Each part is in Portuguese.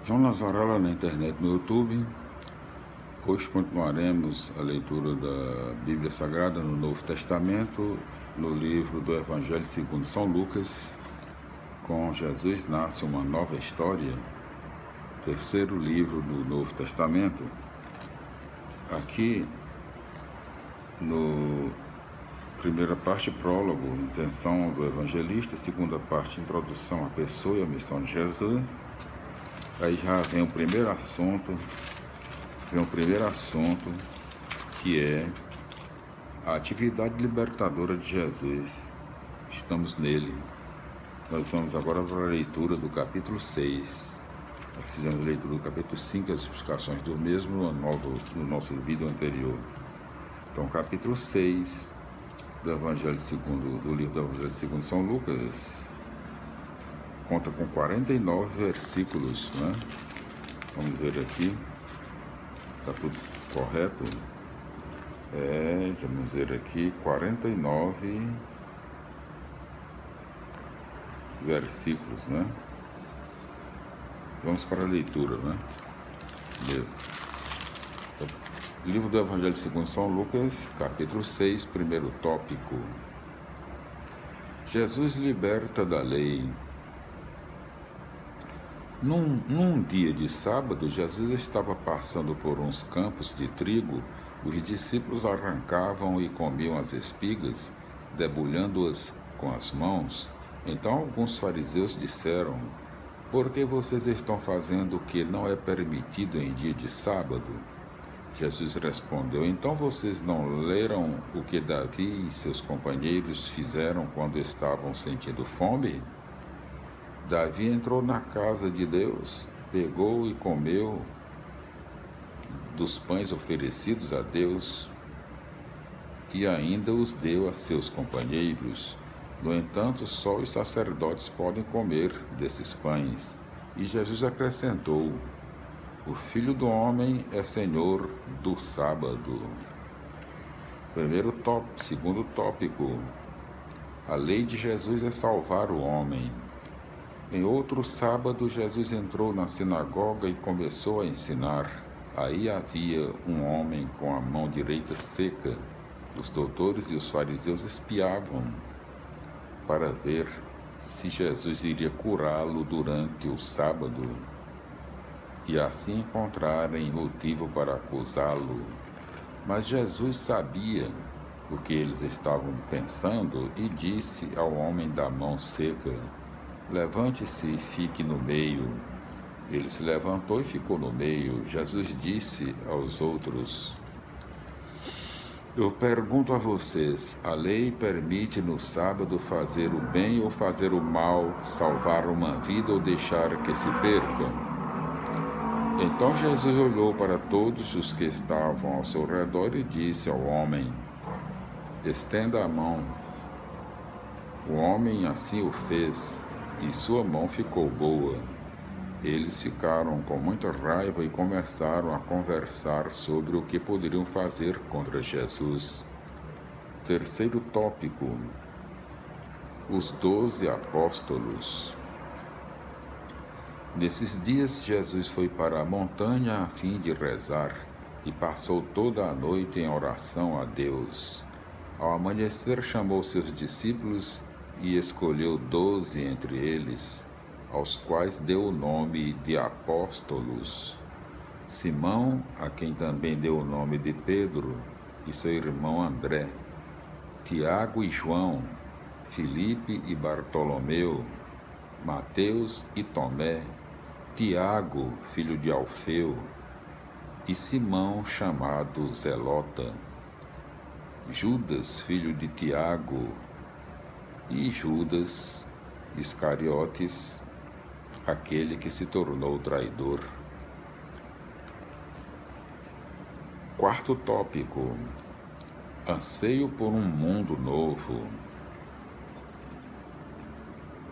João Nazarella na internet, no YouTube. Hoje continuaremos a leitura da Bíblia Sagrada no Novo Testamento, no livro do Evangelho segundo São Lucas, com Jesus nasce uma nova história, terceiro livro do Novo Testamento. Aqui, no primeira parte, prólogo, intenção do evangelista, segunda parte, introdução à pessoa e à missão de Jesus. Aí já vem o primeiro assunto, que é a atividade libertadora de Jesus. Estamos nele. Nós vamos agora para a leitura do capítulo 6. Nós fizemos a leitura do capítulo 5, as explicações do mesmo no nosso vídeo anterior. Então, capítulo 6 do livro do Evangelho segundo São Lucas, conta com 49 versículos, né? Vamos ver aqui, está tudo correto? Vamos ver aqui, 49 versículos, né? Vamos para a leitura, né? Livro do Evangelho segundo São Lucas, capítulo 6, primeiro tópico. Jesus liberta da lei. Num dia de sábado, Jesus estava passando por uns campos de trigo. Os discípulos arrancavam e comiam as espigas, debulhando-as com as mãos. Então alguns fariseus disseram: "Por que vocês estão fazendo o que não é permitido em dia de sábado?" Jesus respondeu: "Então vocês não leram o que Davi e seus companheiros fizeram quando estavam sentindo fome? Davi entrou na casa de Deus, pegou e comeu dos pães oferecidos a Deus e ainda os deu a seus companheiros. No entanto, só os sacerdotes podem comer desses pães." E Jesus acrescentou: "O Filho do Homem é Senhor do sábado." Segundo tópico. A lei de Jesus é salvar o homem. Em outro sábado, Jesus entrou na sinagoga e começou a ensinar. Aí havia um homem com a mão direita seca. Os doutores e os fariseus espiavam para ver se Jesus iria curá-lo durante o sábado e assim encontrarem motivo para acusá-lo. Mas Jesus sabia o que eles estavam pensando e disse ao homem da mão seca: "Levante-se e fique no meio." Ele se levantou e ficou no meio. Jesus disse aos outros: "Eu pergunto a vocês, a lei permite no sábado fazer o bem ou fazer o mal, salvar uma vida ou deixar que se perca?" Então Jesus olhou para todos os que estavam ao seu redor e disse ao homem: "Estenda a mão." O homem assim o fez, e sua mão ficou boa. Eles ficaram com muita raiva e começaram a conversar sobre o que poderiam fazer contra Jesus. Terceiro tópico. Os 12 apóstolos. Nesses dias, Jesus foi para a montanha a fim de rezar e passou toda a noite em oração a Deus. Ao amanhecer, chamou seus discípulos e escolheu 12 entre eles, aos quais deu o nome de apóstolos: Simão, a quem também deu o nome de Pedro, e seu irmão André, Tiago e João, Filipe e Bartolomeu, Mateus e Tomé, Tiago, filho de Alfeu, e Simão, chamado Zelota, Judas, filho de Tiago, e Judas Iscariotes, aquele que se tornou traidor. Quarto tópico. Anseio por um mundo novo.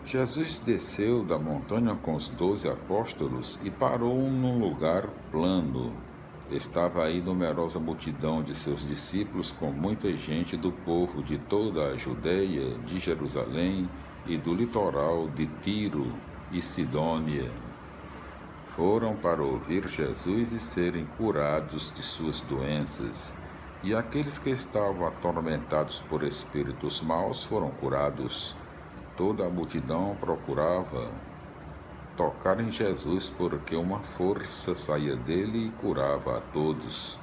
Jesus desceu da montanha com os 12 apóstolos e parou num lugar plano. Estava aí numerosa multidão de seus discípulos, com muita gente do povo de toda a Judeia, de Jerusalém e do litoral de Tiro e Sidônia. foram para ouvir Jesus e serem curados de suas doenças. E aqueles que estavam atormentados por espíritos maus foram curados. Toda a multidão procurava tocar em Jesus, porque uma força saía dele e curava a todos.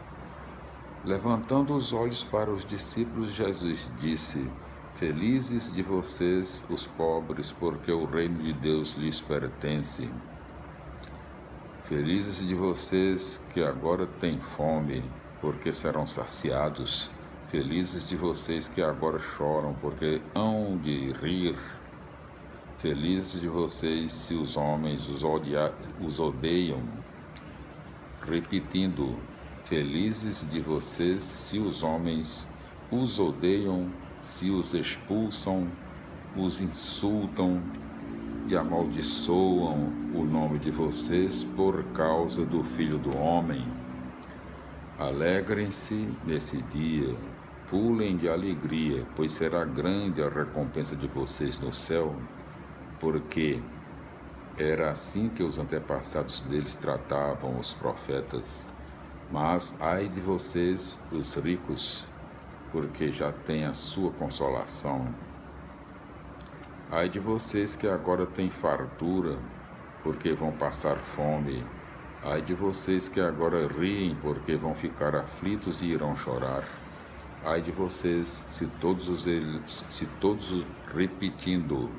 Levantando os olhos para os discípulos, Jesus disse: Felizes de vocês, os pobres, porque o reino de Deus lhes pertence. Felizes de vocês que agora têm fome, porque serão saciados. Felizes de vocês que agora choram, porque hão de rir. Felizes de vocês se os homens os odeiam. Repetindo, felizes de vocês se os homens os odeiam, se os expulsam, os insultam e amaldiçoam o nome de vocês por causa do Filho do Homem. Alegrem-se nesse dia, pulem de alegria, pois será grande a recompensa de vocês no céu, porque era assim que os antepassados deles tratavam os profetas. Mas ai de vocês, os ricos, porque já têm a sua consolação. Ai de vocês que agora têm fartura, porque vão passar fome. Ai de vocês que agora riem, porque vão ficar aflitos e irão chorar. Ai de vocês, se todos repetindo,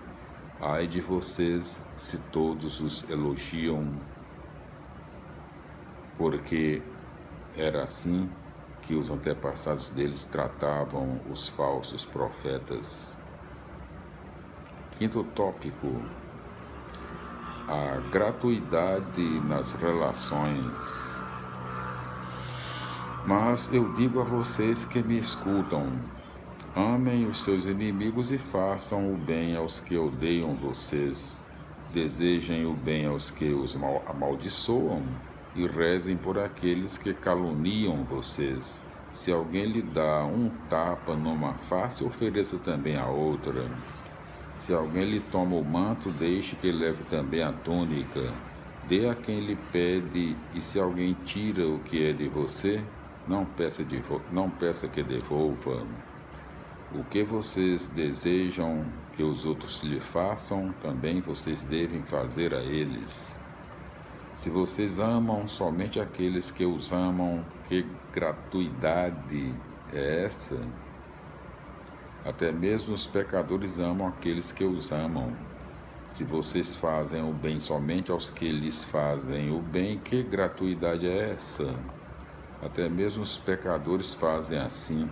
ai de vocês, se todos os elogiam, porque era assim que os antepassados deles tratavam os falsos profetas. Quinto tópico: a gratuidade nas relações. Mas eu digo a vocês que me escutam: amem os seus inimigos e façam o bem aos que odeiam vocês. Desejem o bem aos que os amaldiçoam e rezem por aqueles que caluniam vocês. Se alguém lhe dá um tapa numa face, ofereça também a outra. Se alguém lhe toma o manto, deixe que leve também a túnica. Dê a quem lhe pede, e se alguém tira o que é de você, não peça que devolva. O que vocês desejam que os outros lhe façam, também vocês devem fazer a eles. Se vocês amam somente aqueles que os amam, que gratuidade é essa? Até mesmo os pecadores amam aqueles que os amam. Se vocês fazem o bem somente aos que lhes fazem o bem, que gratuidade é essa? Até mesmo os pecadores fazem assim.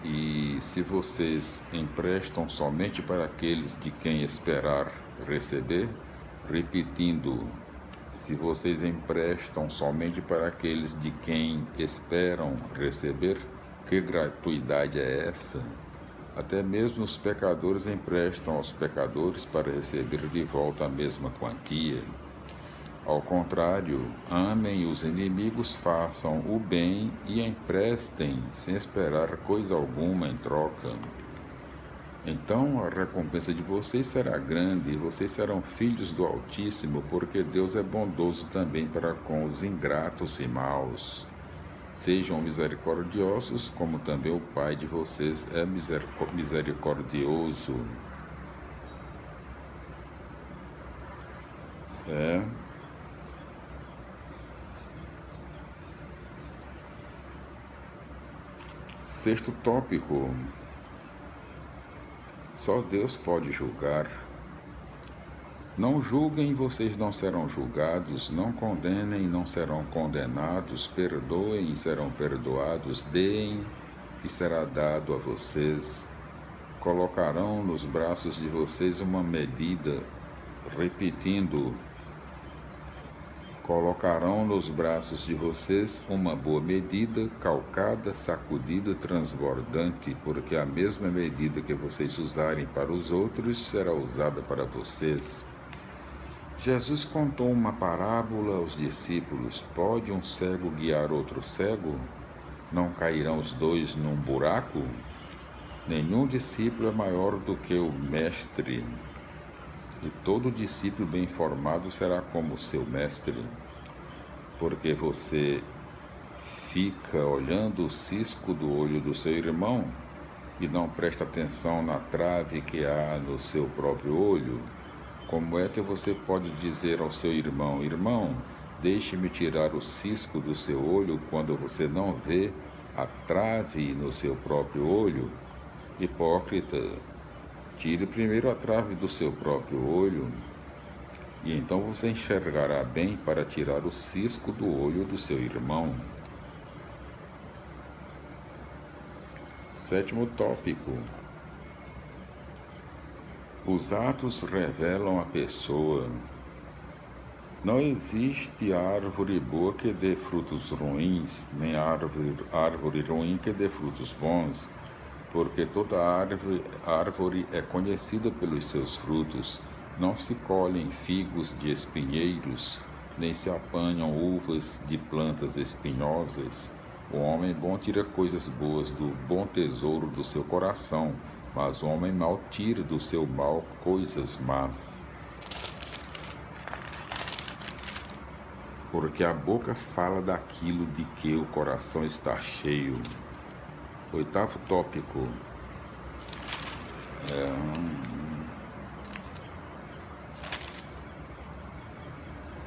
E se vocês emprestam somente para aqueles de quem esperar receber, repetindo, se vocês emprestam somente para aqueles de quem esperam receber, que gratuidade é essa? Até mesmo os pecadores emprestam aos pecadores para receber de volta a mesma quantia. Ao contrário, amem os inimigos, façam o bem e emprestem, sem esperar coisa alguma em troca. Então a recompensa de vocês será grande, e vocês serão filhos do Altíssimo, porque Deus é bondoso também para com os ingratos e maus. Sejam misericordiosos, como também o Pai de vocês é misericordioso. Sexto tópico: só Deus pode julgar. Não julguem, vocês não serão julgados. Não condenem, não serão condenados. Perdoem, serão perdoados. Deem, e será dado a vocês. Colocarão nos braços de vocês uma medida, repetindo, colocarão nos braços de vocês uma boa medida, calcada, sacudida, transbordante, porque a mesma medida que vocês usarem para os outros será usada para vocês. Jesus contou uma parábola aos discípulos: pode um cego guiar outro cego? Não cairão os dois num buraco? Nenhum discípulo é maior do que o mestre, e todo discípulo bem formado será como seu mestre, porque você fica olhando o cisco do olho do seu irmão e não presta atenção na trave que há no seu próprio olho. Como é que você pode dizer ao seu irmão: irmão, deixe-me tirar o cisco do seu olho, quando você não vê a trave no seu próprio olho? Hipócrita, tire primeiro a trave do seu próprio olho, e então você enxergará bem para tirar o cisco do olho do seu irmão. Sétimo tópico. Os atos revelam a pessoa. Não existe árvore boa que dê frutos ruins, nem árvore ruim que dê frutos bons, porque toda árvore é conhecida pelos seus frutos. Não se colhem figos de espinheiros, nem se apanham uvas de plantas espinhosas. O homem bom tira coisas boas do bom tesouro do seu coração, mas o homem mau tira do seu mal coisas más. Porque a boca fala daquilo de que o coração está cheio. Oitavo tópico.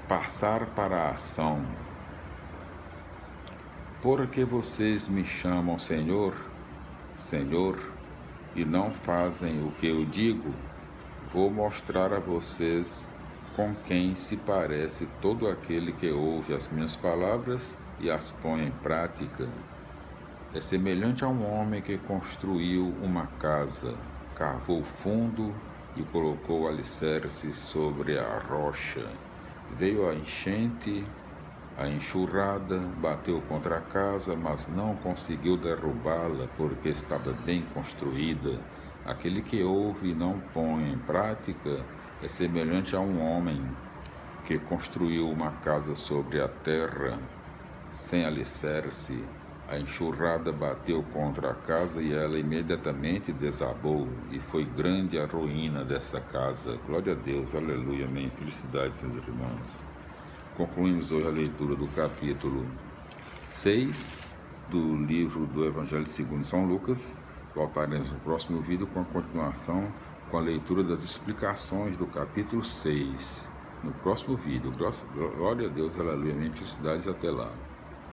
Passar para a ação. Porque vocês me chamam Senhor, Senhor, e não fazem o que eu digo, vou mostrar a vocês com quem se parece todo aquele que ouve as minhas palavras e as põe em prática. É semelhante a um homem que construiu uma casa, cavou fundo e colocou alicerce sobre a rocha. Veio a enchente, a enxurrada, bateu contra a casa, mas não conseguiu derrubá-la, porque estava bem construída. Aquele que ouve e não põe em prática é semelhante a um homem que construiu uma casa sobre a terra, sem alicerce. A enxurrada bateu contra a casa e ela imediatamente desabou, e foi grande a ruína dessa casa. Glória a Deus, aleluia, amém. Felicidades, meus irmãos. Concluímos hoje a leitura do capítulo 6 do livro do Evangelho segundo São Lucas. Voltaremos no próximo vídeo com a continuação, com a leitura das explicações do capítulo 6. No próximo vídeo. Glória a Deus, aleluia, amém. Felicidades e até lá.